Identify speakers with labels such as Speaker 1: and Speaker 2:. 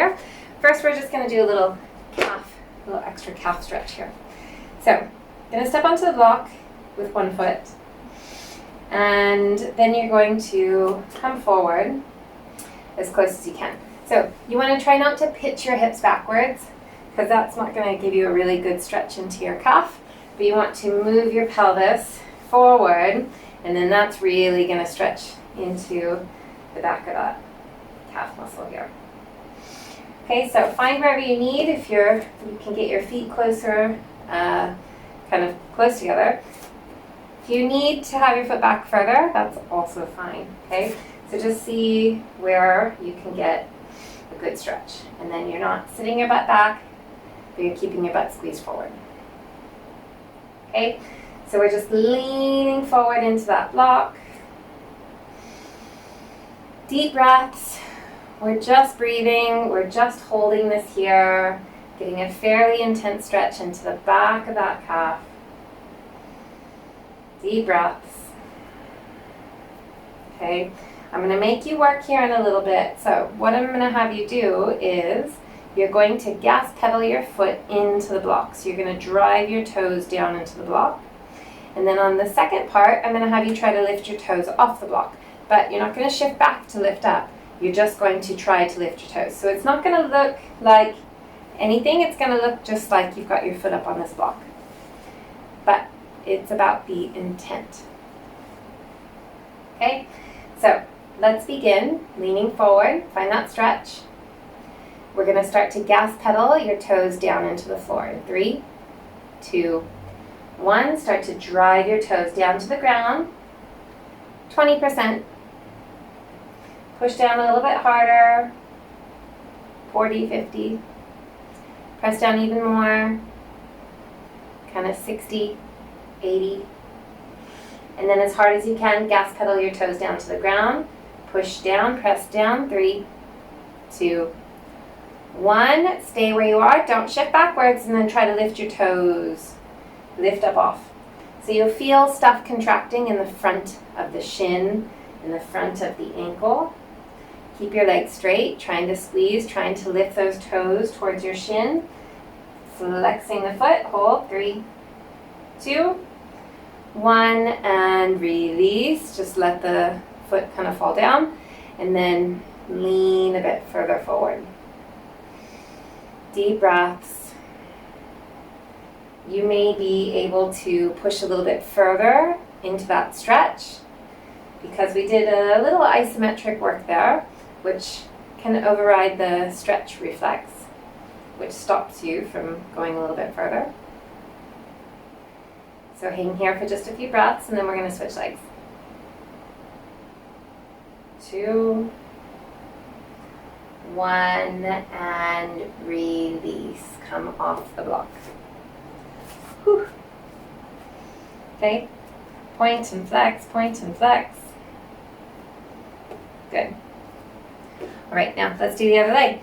Speaker 1: here. First, we're just going to do a little extra calf stretch here. So, I'm going to step onto the block with one foot, and then you're going to come forward as close as you can. So, you want to try not to pitch your hips backwards, because that's not going to give you a really good stretch into your calf, but you want to move your pelvis forward, and then that's really going to stretch into the back of that calf muscle here. Okay, so find wherever you need. If you can get your feet closer, kind of close together. If you need to have your foot back further, that's also fine. Okay, so just see where you can get a good stretch, and then you're not sitting your butt back, but you're keeping your butt squeezed forward. Okay, so we're just leaning forward into that block. Deep breaths. We're just breathing, we're just holding this here, getting a fairly intense stretch into the back of that calf. Deep breaths. Okay, I'm going to make you work here in a little bit. So what I'm going to have you do is you're going to gas pedal your foot into the block. So you're going to drive your toes down into the block. And then on the second part, I'm going to have you try to lift your toes off the block. But you're not going to shift back to lift up. You're just going to try to lift your toes. So it's not going to look like anything. It's going to look just like you've got your foot up on this block. But it's about the intent. Okay, so let's begin. Leaning forward, find that stretch. We're going to start to gas pedal your toes down into the floor. In 3, 2, 1. Start to drive your toes down to the ground. 20%. Push down a little bit harder, 40, 50. Press down even more, kind of 60, 80. And then as hard as you can, gas pedal your toes down to the ground. Push down, press down, 3, 2, 1. Stay where you are, don't shift backwards, and then try to lift your toes. Lift up off. So you'll feel stuff contracting in the front of the shin, in the front of the ankle. Keep your legs straight, trying to squeeze, trying to lift those toes towards your shin. Flexing the foot, hold, 3, 2, 1, and release. Just let the foot kind of fall down, and then lean a bit further forward. Deep breaths. You may be able to push a little bit further into that stretch, because we did a little isometric work there, which can override the stretch reflex, which stops you from going a little bit further. So hang here for just a few breaths, and then we're going to switch legs. 2, 1, and release. Come off the block. Whew. Okay, point and flex, point and flex. Good. All right, now let's do the other leg.